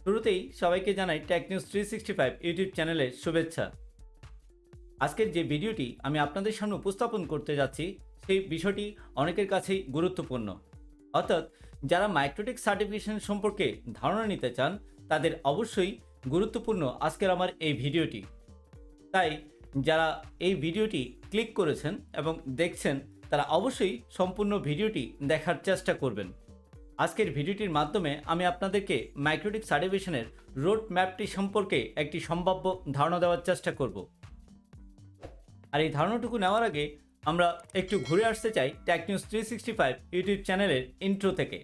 শুরুতেই সবাইকে জানাই টেক নিউজ 365 ইউটিউব চ্যানেলের শুভেচ্ছা। আজকের যে ভিডিওটি আমি আপনাদের সামনে উপস্থাপন করতে যাচ্ছি সেই বিষয়টি অনেকের কাছেই গুরুত্বপূর্ণ। অর্থাৎ যারা মাইক্রোটেক সার্টিফিকেশন সম্পর্কে ধারণা নিতে চান তাদের অবশ্যই গুরুত্বপূর্ণ আজকের আমার এই ভিডিওটি। তাই যারা এই ভিডিওটি ক্লিক করেছেন এবং দেখছেন তারা অবশ্যই সম্পূর্ণ ভিডিওটি দেখার চেষ্টা করবেন। আজকের ভিডিওটির মাধ্যমে আমি আপনাদেরকে মাইক্রোটেক সার্টিফিকেশনের রোড ম্যাপটি সম্পর্কে একটি সম্ভাব্য ধারণা দেওয়ার চেষ্টা করব। আর এই ধারণাটুকু নেওয়ার আগে আমরা একটু ঘুরে আসতে চাই টেক নিউজ 365 ইউটিউব চ্যানেলের ইন্ট্রো থেকে।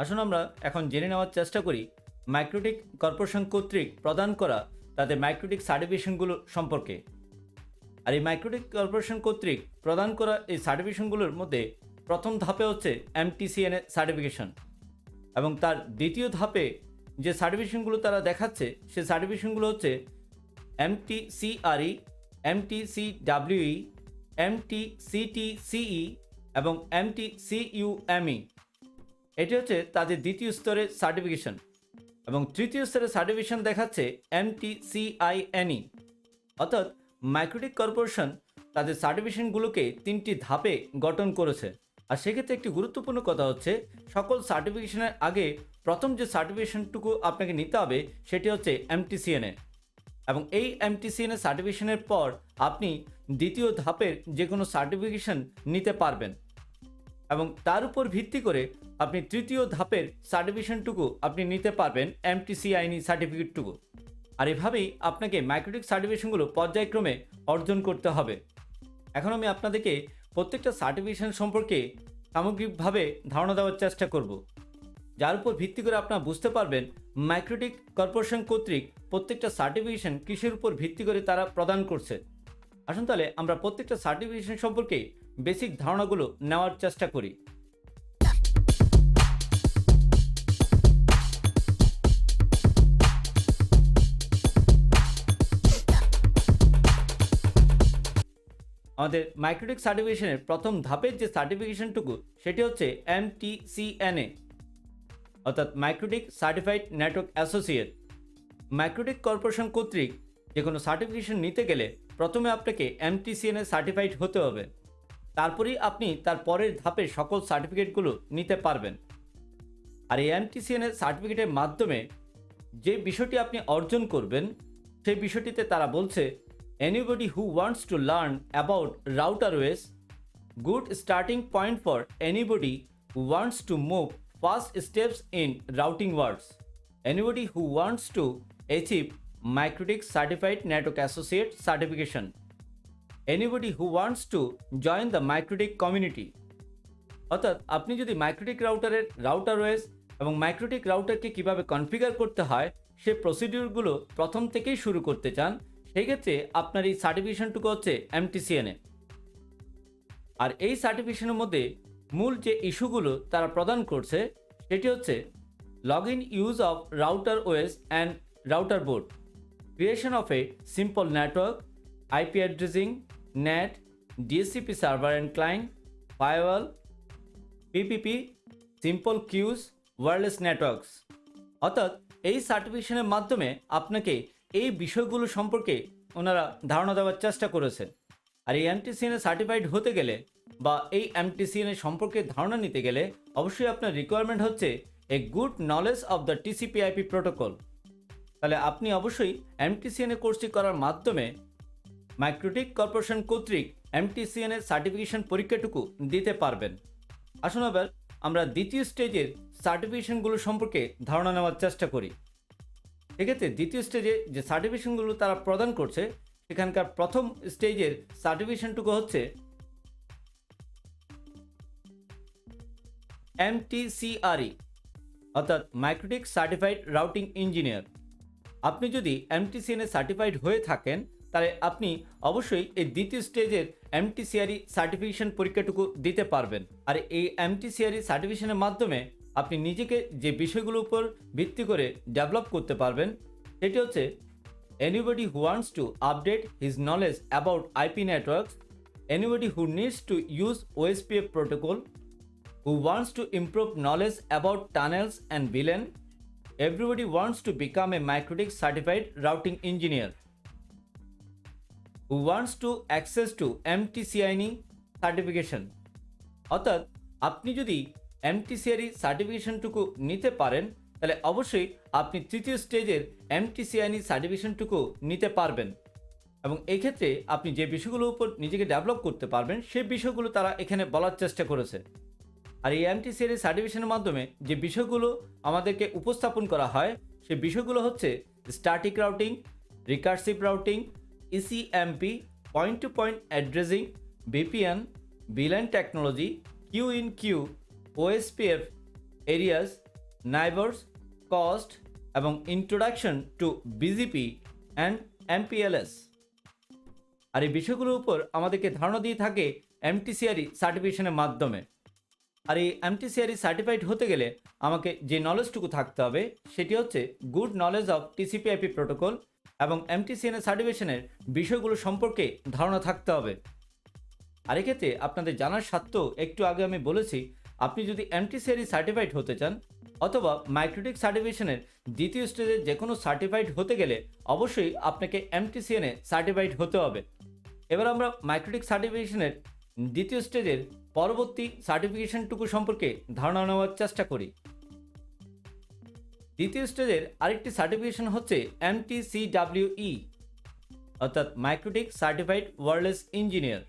আসুন আমরা এখন জেনে নেওয়ার চেষ্টা করি মাইক্রোটেক কর্পোরেশন কর্তৃক প্রদান করা তাদের মাইক্রোটেক সার্টিফিকেশনগুলো সম্পর্কে। আর এই মাইক্রোটেক কর্পোরেশন কর্তৃক প্রদান করা এই সার্টিফিকেশনগুলোর মধ্যে প্রথম ধাপে হচ্ছে MTCNA সার্টিফিকেশন, এবং তার দ্বিতীয় ধাপে যে সার্টিফিকেশনগুলো তারা দেখাচ্ছে সে সার্টিফিকেশনগুলো হচ্ছে MTCRE, MTCWE, MTCTCE এবং MTCUME। এটি হচ্ছে তাদের দ্বিতীয় স্তরের সার্টিফিকেশন, এবং তৃতীয় স্তরের সার্টিফিকেশন দেখাচ্ছে MTCINE। অর্থাৎ মাইক্রোটেক কর্পোরেশন তাদের সার্টিফিকেশনগুলোকে তিনটি ধাপে গঠন করেছে। আর সেক্ষেত্রে একটি গুরুত্বপূর্ণ কথা হচ্ছে সকল সার্টিফিকেশনের আগে প্রথম যে সার্টিফিকেশনটুকু আপনাকে নিতে হবে সেটি হচ্ছে MTCNA, এবং এই MTCNA সার্টিফিকেশনের পর আপনি দ্বিতীয় ধাপের যে কোনো সার্টিফিকেশন নিতে পারবেন, এবং তার উপর ভিত্তি করে আপনি তৃতীয় ধাপের সার্টিফিকেশনটুকু আপনি নিতে পারবেন MTCINE সার্টিফিকেটটুকু। আর এভাবেই আপনাকে মাইক্রোটেক সার্টিফিকেশনগুলো পর্যায়ক্রমে অর্জন করতে হবে। এখন আমি আপনাদেরকে প্রত্যেকটা সার্টিফিকেশন সম্পর্কে সামগ্রিকভাবে ধারণা দেওয়ার চেষ্টা করব, যার উপর ভিত্তি করে আপনারা বুঝতে পারবেন মাইক্রোটেক কর্পোরেশন কর্তৃক প্রত্যেকটা সার্টিফিকেশন কিসের উপর ভিত্তি করে তারা প্রদান করছে। আসুন তাহলে আমরা প্রত্যেকটা সার্টিফিকেশন সম্পর্কে বেসিক ধারণাগুলো নেওয়ার চেষ্টা করি। আমাদের মাইক্রোটেক সার্টিফিকেশনের প্রথম ধাপের যে সার্টিফিকেশনটুকু সেটি হচ্ছে MTCNA, অর্থাৎ Microtek certified network associate. Microtek corporation কর্তৃক যে কোনো সার্টিফিকেশন নিতে গেলে প্রথমে আপনাকে MTCNA সার্টিফাইড হতে হবে, তারপরেই আপনি তার পরের ধাপে সকল সার্টিফিকেটগুলো নিতে পারবেন। আর এই MTCNA সার্টিফিকেটের মাধ্যমে যে বিষয়টি আপনি অর্জন করবেন সেই বিষয়টিতে তারা বলছে anybody who wants to learn about routerways, good starting point for anybody who wants to move first steps in routing words, anybody who wants to achieve MikroTik Certified Network Associate certification, anybody who wants to join the MikroTik community। অর্থাৎ আপনি যদি মাইক্রোটেক রাউটারের রাউটারওয়েজ এবং মাইক্রোটেক রাউটারকে কীভাবে configure করতে হয় সে প্রসিডিউরগুলো প্রথম থেকেই শুরু করতে চান, সেই ক্ষেত্রে আপনার এই সার্টিফিকেশনটুকু হচ্ছে MTCNA। আর এই সার্টিফিকেশনের মধ্যে মূল যে ইস্যুগুলো তারা প্রদান করছে সেটি হচ্ছে log in use of router OS and router board, creation of a simple network, IP addressing, NAT, DHCP server and client, firewall, PPP, simple queues, wireless networks. অর্থাৎ এই সার্টিফিকেশনের মাধ্যমে আপনাকে এই বিষয়গুলো সম্পর্কে ওনারা ধারণা দেওয়ার চেষ্টা করেছে। আর এই MTCNA সার্টিফাইড হতে গেলে বা এই MTCNA সম্পর্কে ধারণা নিতে গেলে অবশ্যই আপনার রিকোয়ারমেন্ট হচ্ছে a good knowledge of the TCP/IP protocol. তাহলে আপনি অবশ্যই MTCNA কোর্সটি করার মাধ্যমে মাইক্রোটেক কর্পোরেশন কর্তৃক MTCNA সার্টিফিকেশন পরীক্ষাটুকু দিতে পারবেন। আসুন এবার আমরা দ্বিতীয় স্টেজের সার্টিফিকেশনগুলো সম্পর্কে ধারণা নেওয়ার চেষ্টা করি। এক্ষেত্রে দ্বিতীয় স্টেজে যে সার্টিফিকেশনগুলো তারা প্রদান করছে সেখানকার প্রথম স্টেজের সার্টিফিকেশনটুকু হচ্ছে MTCRE, অর্থাৎ মাইক্রোটেক সার্টিফাইড রাউটিং ইঞ্জিনিয়ার। আপনি যদি MTCNA সার্টিফাইড হয়ে থাকেন তাহলে আপনি অবশ্যই এই দ্বিতীয় স্টেজের MTCRE সার্টিফিকেশন পরীক্ষাটুকু দিতে পারবেন। আর এই MTCRE সার্টিফিকেশনের মাধ্যমে আপনি নিজেকে যে বিষয়গুলোর উপর ভিত্তি করে ডেভেলপ করতে পারবেন সেটি হচ্ছে anybody who wants to update his knowledge about IP networks, anybody who needs to use OSPF protocol, who wants to improve knowledge about tunnels and VLAN, everybody wants to become a MikroTik certified routing engineer, who wants to access to MTCINE certification. অর্থাৎ আপনি যদি MTCINE সার্টিফিকেশনটুকু নিতে পারেন তাহলে অবশ্যই আপনি তৃতীয় স্টেজের MTCINE সার্টিফিকেশনটুকু নিতে পারবেন এবং এই ক্ষেত্রে আপনি যে বিষয়গুলোর উপর নিজেকে ডেভেলপ করতে পারবেন সেই বিষয়গুলো তারা এখানে বলার চেষ্টা করেছে। আর এই MTCINE সার্টিফিকেশনের মাধ্যমে যে বিষয়গুলো আমাদেরকে উপস্থাপন করা হয় সেই বিষয়গুলো হচ্ছে static routing, recursive routing, ECMP, point to point addressing, VPN, VLAN technology, queue in queue, OSPF, areas, neighbours, cost এবং introduction to BGP and MPLS। আর এই বিষয়গুলোর উপর আমাদেরকে ধারণা দিয়ে থাকে MTCINE সার্টিফিকেশনের মাধ্যমে। আর এই MTCINE সার্টিফাইড হতে গেলে আমাকে যে নলেজটুকু থাকতে হবে সেটি হচ্ছে good knowledge of TCP/IP protocol এবং MTCINE সার্টিফিকেশনের বিষয়গুলো সম্পর্কে ধারণা থাকতে হবে। আর এক্ষেত্রে আপনাদের জানার সত্ত্বেও একটু আগে আমি বলেছি আপনি যদি MTCINE সার্টিফাইড হতে চান অথবা MikroTik সার্টিফিকেশনের দ্বিতীয় স্টেজে যে কোনো সার্টিফাইড হতে গেলে অবশ্যই আপনাকে MTCINE সার্টিফাইড হতে হবে। এবার আমরা MikroTik সার্টিফিকেশনের দ্বিতীয় স্টেজের পরবর্তী সার্টিফিকেশনটুকু সম্পর্কে ধারণা নেওয়ার চেষ্টা করি। দ্বিতীয় স্টেজের আরেকটি সার্টিফিকেশন হচ্ছে MTCWE অর্থাৎ MikroTik সার্টিফাইড ওয়্যারলেস ইঞ্জিনিয়ার।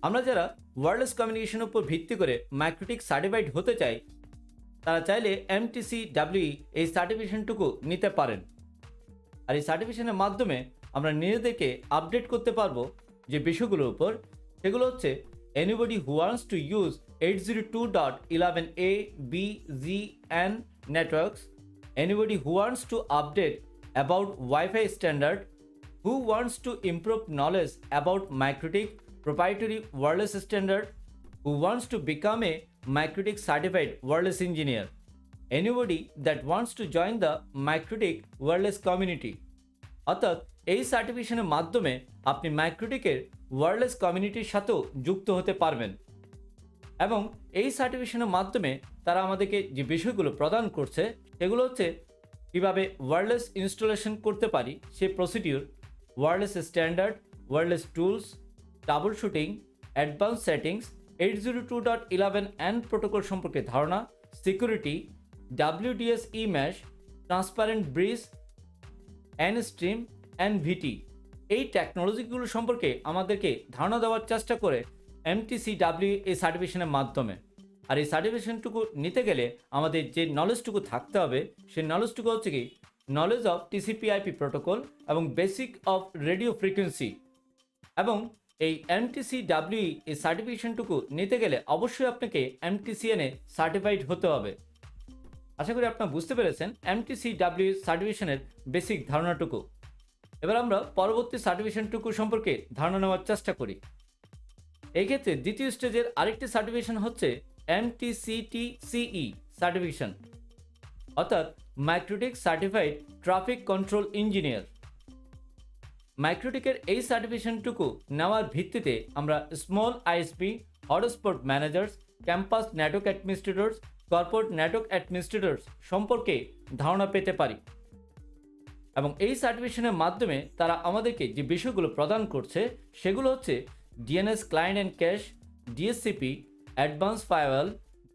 আমরা যারা ওয়্যারলেস কমিউনিকেশনের উপর ভিত্তি করে MikroTik সার্টিফাইড হতে চাই তারা চাইলে MTCWE এই সার্টিফিকেশনটুকু নিতে পারেন। আর এই সার্টিফিকেশনের মাধ্যমে আমরা নিজেদেরকে আপডেট করতে পারবো যে বিষয়গুলোর উপর, সেগুলো হচ্ছে anybody who wants to use 802.11a BGN networks, anybody who wants to update about Wi-Fi standard, who wants to improve knowledge about MikroTik proprietary wireless standard, who wants to become a MikroTik certified wireless engineer, anybody that wants to join the MikroTik wireless community। অর্থাৎ এই সার্টিফিকেশনের মাধ্যমে আপনি MikroTikএর wireless কমিউনিটির সাথেও যুক্ত হতে পারবেন এবং এই সার্টিফিকেশনের মাধ্যমে তারা আমাদেরকে যে বিষয়গুলো প্রদান করছে সেগুলো হচ্ছে কীভাবে ওয়্যারলেস ইনস্টলেশন করতে পারি সে procedure, wireless standard, wireless tools, troubleshooting, advance settings, 802.11n protocol সম্পর্কে ধারণা, security, WDSE mesh, transparent bridge, Nstreme, NVT এই টেকনোলজিগুলো সম্পর্কে আমাদেরকে ধারণা দেওয়ার চেষ্টা করে MTCWE এই সার্টিফিকেশনের মাধ্যমে। আর এই সার্টিফিকেশনটুকু নিতে গেলে আমাদের যে নলেজটুকু থাকতে হবে সেই নলেজটুকু হচ্ছে কি নলেজ অফ TCP/IP প্রোটোকল এবং বেসিক অফ রেডিও ফ্রিকোয়েন্সি। এবং এই MTCWE এই সার্টিফিকেশনটুকু নিতে গেলে অবশ্যই আপনাকে MTCINE সার্টিফাইড হতে হবে। আশা করি আপনারা বুঝতে পেরেছেন MTCWE সার্টিফিকেশনের বেসিক ধারণাটুকু। এবার আমরা পরবর্তী সার্টিফিকেশনটুকু সম্পর্কে ধারণা নেওয়ার চেষ্টা করি। এই ক্ষেত্রে দ্বিতীয় স্টেজের আরেকটি সার্টিফিকেশন হচ্ছে MTCTCE সার্টিফিকেশন অর্থাৎ MikroTik certified traffic control engineer. MikroTikএর এই সার্টিফিকেশনটুকু নেওয়ার ভিত্তিতে আমরা small ISP, hotspot managers, campus network administrators, corporate network administrators সম্পর্কে ধারণা পেতে পারি এবং এই সার্টিফিকেশনের মাধ্যমে তারা আমাদেরকে যে বিষয়গুলো প্রদান করছে সেগুলো হচ্ছে DNS client and cash, DSCP, advance firewall,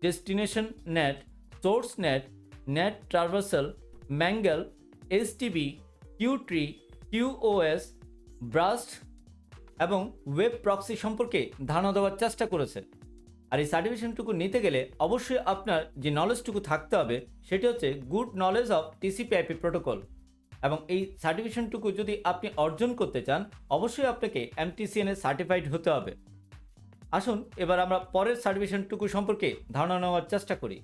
destination net, source net, net traversal, mangle, STB, Q-tree, QoS, ব্রাস্ট এবং ওয়েব প্রক্সি সম্পর্কে ধারণা দেওয়ার চেষ্টা করেছে। আর এই সার্টিফিকেশনটুকু নিতে গেলে অবশ্যই আপনার যে নলেজটুকু থাকতে হবে সেটি হচ্ছে good knowledge of TCP/IP protocol এবং এই সার্টিফিকেশনটুকু যদি আপনি অর্জন করতে চান অবশ্যই আপনাকে MTCINE সার্টিফাইড হতে হবে। আসুন এবার আমরা পরের সার্টিফিকেশনটুকু সম্পর্কে ধারণা নেওয়ার চেষ্টা করি।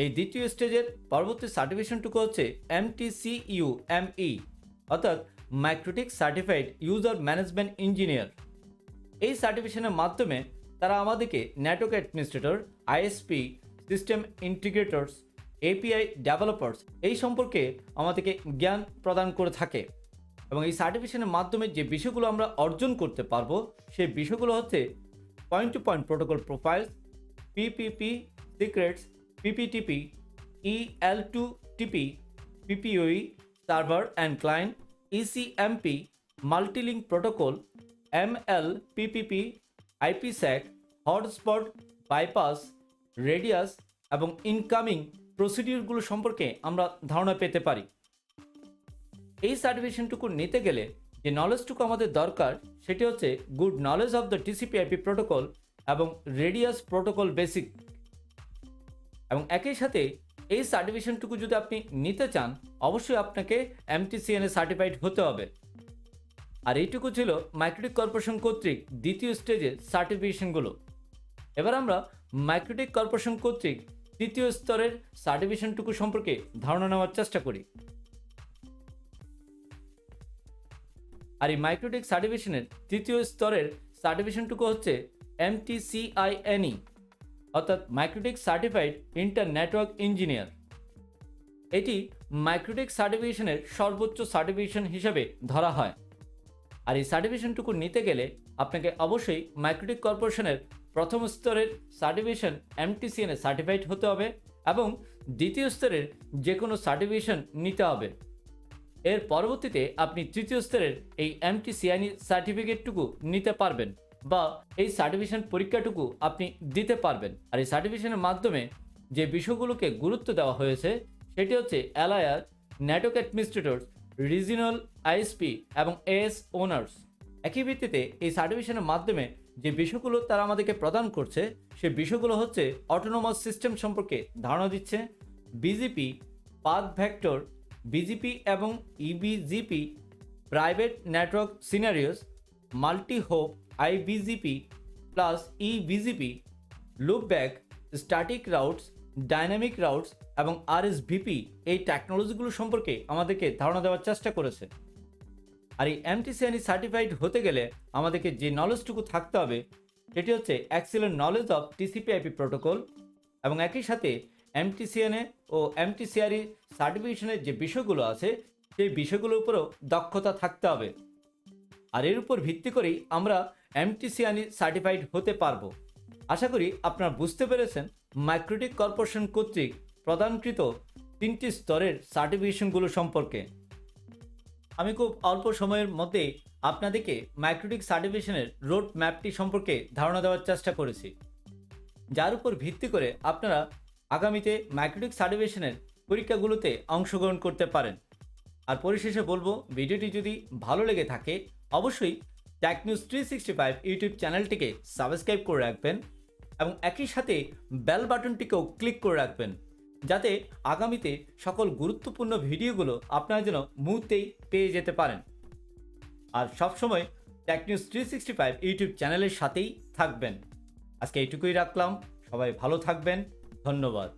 এই দ্বিতীয় স্টেজের পরবর্তী সার্টিফিকেশনটুকু হচ্ছে MTCUME অর্থাৎ MikroTik certified user management engineer. এই সার্টিফিকেশনের মাধ্যমে তারা আমাদেরকে network administrator, ISP, system integrators, API developers এই সম্পর্কে আমাদেরকে জ্ঞান প্রদান করে থাকে। এবং এই সার্টিফিকেশনের মাধ্যমে যে বিষয়গুলো আমরা অর্জন করতে পারবো সেই বিষয়গুলো হচ্ছে point to point protocol profiles, PPP secrets, PPTP, EL2TP, PPOE, server and client, ECMP, multilink protocol, MLPPP, IPsec, hotspot, bypass, RADIUS এবং ইনকামিং প্রসিডিউরগুলো সম্পর্কে আমরা ধারণা পেতে পারি। এই সার্টিফিকেশনটুকু নিতে গেলে যে নলেজটুকু আমাদের দরকার সেটি হচ্ছে good knowledge of the TCP/IP protocol এবং রেডিয়াস প্রোটোকল বেসিক। এবং একই সাথে এই সার্টিফিকেশনটুকু যদি আপনি নিতে চান অবশ্যই আপনাকে MTCNA সার্টিফাইড হতে হবে। আর এইটুকু ছিল মাইক্রোটেক কর্পোরেশন কর্তৃক দ্বিতীয় স্টেজের সার্টিফিকেশনগুলো। এবার আমরা মাইক্রোটেক কর্পোরেশন কর্তৃক তৃতীয় স্তরের সার্টিফিকেশনটুকু সম্পর্কে ধারণা নেওয়ার চেষ্টা করি। আর এই মাইক্রোটেক সার্টিফিকেশনের তৃতীয় স্তরের সার্টিফিকেশনটুকু হচ্ছে MTCINE, অর্থাৎ Microtek certified inter network engineer. এটি মাইক্রোটেক সার্টিফিকেশনের সর্বোচ্চ সার্টিফিকেশন হিসেবে ধরা হয়। আর এই সার্টিফিকেশনটুকু নিতে গেলে আপনাকে অবশ্যই মাইক্রোটেক কর্পোরেশনের প্রথম স্তরের সার্টিফিকেশন MTCNA সার্টিফাইড হতে হবে এবং দ্বিতীয় স্তরের যে কোনো সার্টিফিকেশন নিতে হবে। এর পরবর্তীতে আপনি তৃতীয় স্তরের এই MTCNA সার্টিফিকেটটুকু নিতে পারবেন বা এই সার্টিফিকেশন পরীক্ষাটুকু আপনি দিতে পারবেন। আর এই সার্টিফিকেশনের মাধ্যমে যে বিষয়গুলোকে গুরুত্ব দেওয়া হয়েছে সেটি হচ্ছে LIR, network administrators, regional ISP এবং AS ওনার্স। একই ভিত্তিতে এই সার্টিফিকেশনের মাধ্যমে যে বিষয়গুলো তারা আমাদেরকে প্রদান করছে সে বিষয়গুলো হচ্ছে অটোনোমাস সিস্টেম সম্পর্কে ধারণা দিচ্ছে, BGP, পাথ ভেক্টর, BGP এবং EBGP, private network scenarios, multi hope IBGP plus EBGP, loopback, static routes, dynamic routes এবং RSVP এই টেকনোলজিগুলো সম্পর্কে আমাদেরকে ধারণা দেওয়ার চেষ্টা করেছে। আর এই MTCNA সার্টিফাইড হতে গেলে আমাদেরকে যে নলেজটুকু থাকতে হবে সেটি হচ্ছে excellent knowledge of TCP/IP protocol এবং একই সাথে MTCNA ও MTCRE সার্টিফিকেশনের যে বিষয়গুলো আছে সেই বিষয়গুলোর উপরেও দক্ষতা থাকতে হবে। আর এর উপর ভিত্তি করেই আমরা MTCNA সার্টিফাইড হতে পারবো। আশা করি আপনারা বুঝতে পেরেছেন মাইক্রোটেক কর্পোরেশন কর্তৃক প্রদানকৃত তিনটি স্তরের সার্টিফিকেশনগুলো সম্পর্কে। আমি খুব অল্প সময়ের মধ্যে আপনাদেরকে মাইক্রোটেক সার্টিফিকেশনের রোড ম্যাপটি সম্পর্কে ধারণা দেওয়ার চেষ্টা করেছি, যার উপর ভিত্তি করে আপনারা আগামীতে মাইক্রোটেক সার্টিফিকেশনের পরীক্ষাগুলোতে অংশগ্রহণ করতে পারেন। আর পরিশেষে বলবো, ভিডিওটি যদি ভালো লেগে থাকে অবশ্যই টেকনিউজ 365 ইউটিউব চ্যানেলটিকে সাবস্ক্রাইব করে রাখবেন এবং একই সাথে বেল বাটনটিকেও ক্লিক করে রাখবেন যাতে আগামীতে সকল গুরুত্বপূর্ণ ভিডিওগুলো আপনারা যেন মুহূর্তেই পেয়ে যেতে পারেন। আর সবসময় টেকনিউজ 365 ইউটিউব চ্যানেলের সাথেই থাকবেন। আজকে এইটুকুই রাখলাম, সবাই ভালো থাকবেন, ধন্যবাদ।